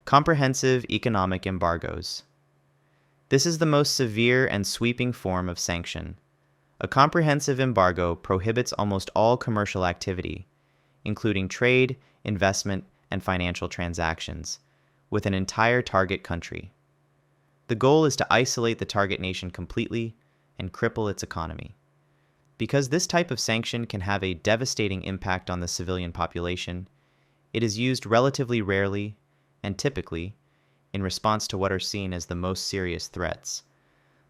Comprehensive economic embargoes. This is the most severe and sweeping form of sanction. A comprehensive embargo prohibits almost all commercial activity, including trade, investment, and financial transactions, with an entire target country. The goal is to isolate the target nation completely and cripple its economy. Because this type of sanction can have a devastating impact on the civilian population, it is used relatively rarely and typically in response to what are seen as the most serious threats.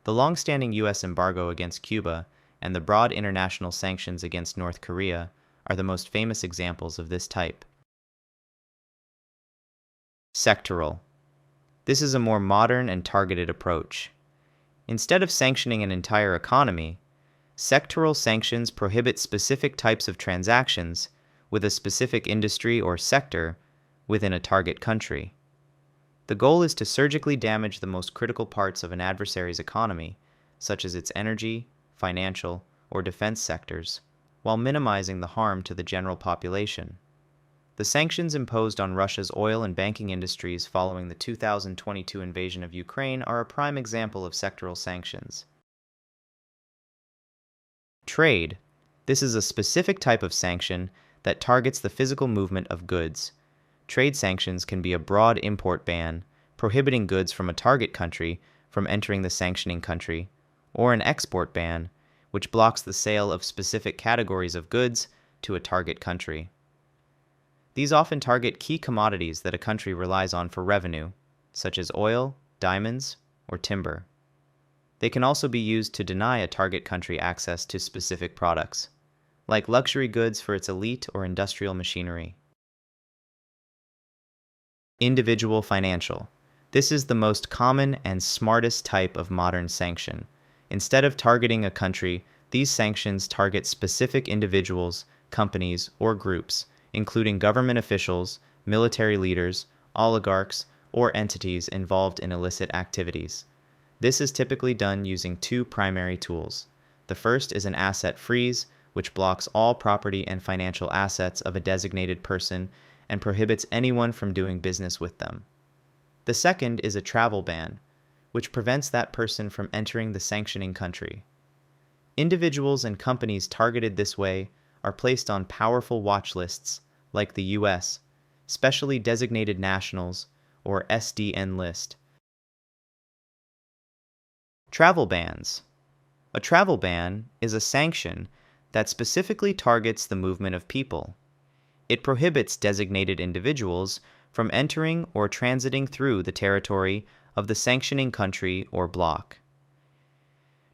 The long-standing U.S. embargo against Cuba and the broad international sanctions against North Korea are the most famous examples of this type. Sectoral. This is a more modern and targeted approach. Instead of sanctioning an entire economy, sectoral sanctions prohibit specific types of transactions with a specific industry or sector within a target country. The goal is to surgically damage the most critical parts of an adversary's economy, such as its energy, financial, or defense sectors, while minimizing the harm to the general population. The sanctions imposed on Russia's oil and banking industries following the 2022 invasion of Ukraine are a prime example of sectoral sanctions. Trade. This is a specific type of sanction that targets the physical movement of goods. Trade sanctions can be a broad import ban, prohibiting goods from a target country from entering the sanctioning country, or an export ban, which blocks the sale of specific categories of goods to a target country. These often target key commodities that a country relies on for revenue, such as oil, diamonds, or timber. They can also be used to deny a target country access to specific products, like luxury goods for its elite or industrial machinery. Individual financial. This is the most common and smartest type of modern sanction. Instead of targeting a country, these sanctions target specific individuals, companies, or groups, including government officials, military leaders, oligarchs, or entities involved in illicit activities. This is typically done using two primary tools. The first is an asset freeze, which blocks all property and financial assets of a designated person and prohibits anyone from doing business with them. The second is a travel ban, which prevents that person from entering the sanctioning country. Individuals and companies targeted this way are placed on powerful watch lists, like the U.S., Specially Designated Nationals, or SDN list. Travel bans. A travel ban is a sanction that specifically targets the movement of people. It prohibits designated individuals from entering or transiting through the territory of the sanctioning country or bloc.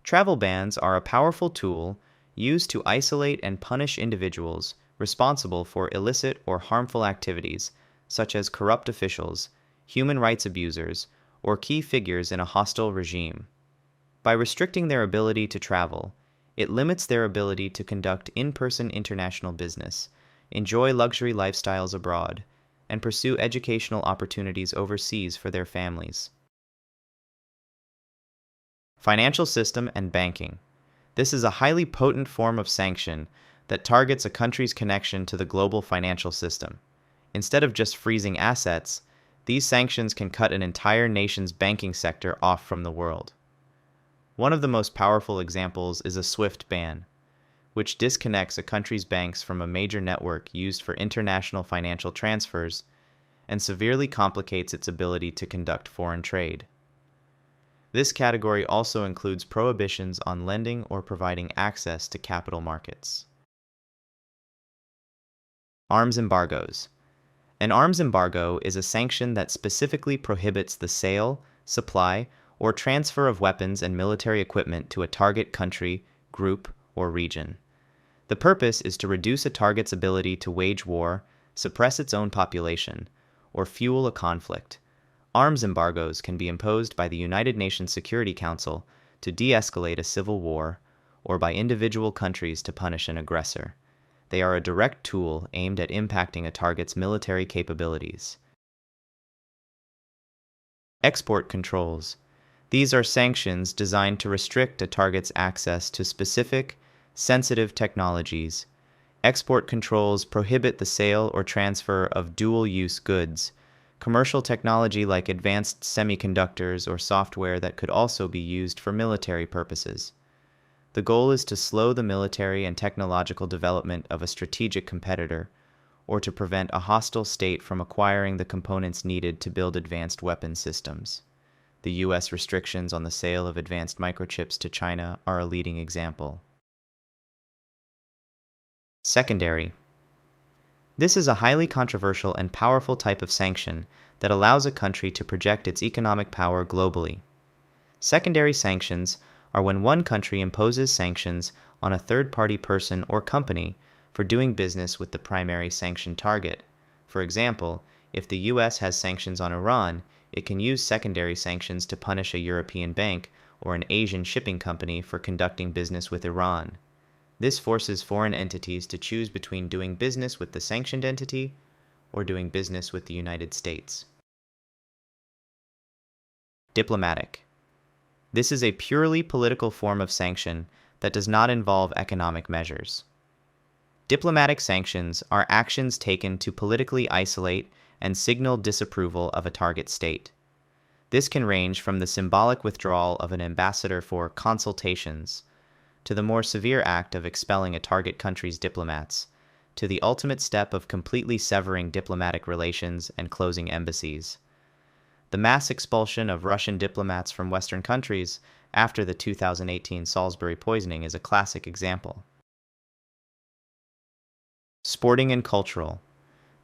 Travel bans are a powerful tool used to isolate and punish individuals responsible for illicit or harmful activities, such as corrupt officials, human rights abusers, or key figures in a hostile regime. By restricting their ability to travel, it limits their ability to conduct in-person international business, enjoy luxury lifestyles abroad, and pursue educational opportunities overseas for their families. Financial system and banking. This is a highly potent form of sanction that targets a country's connection to the global financial system. Instead of just freezing assets, these sanctions can cut an entire nation's banking sector off from the world. One of the most powerful examples is a SWIFT ban, which disconnects a country's banks from a major network used for international financial transfers and severely complicates its ability to conduct foreign trade. This category also includes prohibitions on lending or providing access to capital markets. Arms embargoes. An arms embargo is a sanction that specifically prohibits the sale, supply, or transfer of weapons and military equipment to a target country, group, or region. The purpose is to reduce a target's ability to wage war, suppress its own population, or fuel a conflict. Arms embargoes can be imposed by the United Nations Security Council to de-escalate a civil war, or by individual countries to punish an aggressor. They are a direct tool aimed at impacting a target's military capabilities. Export controls. These are sanctions designed to restrict a target's access to specific, sensitive technologies. Export controls prohibit the sale or transfer of dual-use goods, commercial technology like advanced semiconductors or software that could also be used for military purposes. The goal is to slow the military and technological development of a strategic competitor, or to prevent a hostile state from acquiring the components needed to build advanced weapon systems. The U.S. restrictions on the sale of advanced microchips to China are a leading example. Secondary. This is a highly controversial and powerful type of sanction that allows a country to project its economic power globally. Secondary sanctions are when one country imposes sanctions on a third-party person or company for doing business with the primary sanction target. For example, if the U.S. has sanctions on Iran, it can use secondary sanctions to punish a European bank or an Asian shipping company for conducting business with Iran. This forces foreign entities to choose between doing business with the sanctioned entity or doing business with the United States. Diplomatic. This is a purely political form of sanction that does not involve economic measures. Diplomatic sanctions are actions taken to politically isolate and signal disapproval of a target state. This can range from the symbolic withdrawal of an ambassador for consultations, to the more severe act of expelling a target country's diplomats, to the ultimate step of completely severing diplomatic relations and closing embassies. The mass expulsion of Russian diplomats from Western countries after the 2018 Salisbury poisoning is a classic example. Sporting and cultural.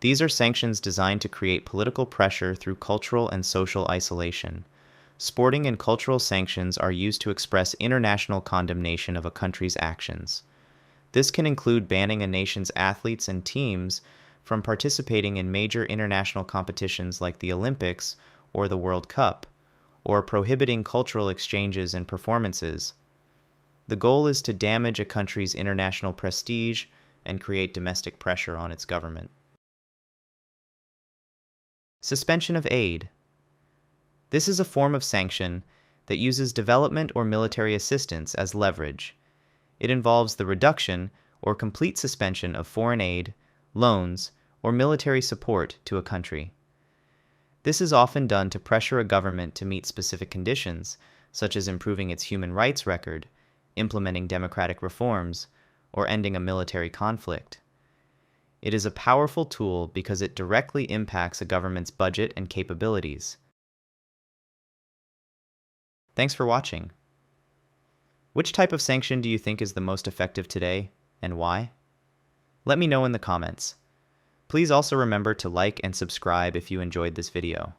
These are sanctions designed to create political pressure through cultural and social isolation. Sporting and cultural sanctions are used to express international condemnation of a country's actions. This can include banning a nation's athletes and teams from participating in major international competitions like the Olympics or the World Cup, or prohibiting cultural exchanges and performances. The goal is to damage a country's international prestige and create domestic pressure on its government. Suspension of aid. This is a form of sanction that uses development or military assistance as leverage. It involves the reduction or complete suspension of foreign aid, loans, or military support to a country. This is often done to pressure a government to meet specific conditions, such as improving its human rights record, implementing democratic reforms, or ending a military conflict. It is a powerful tool because it directly impacts a government's budget and capabilities. Thanks for watching. Which type of sanction do you think is the most effective today, and why? Let me know in the comments. Please also remember to like and subscribe if you enjoyed this video.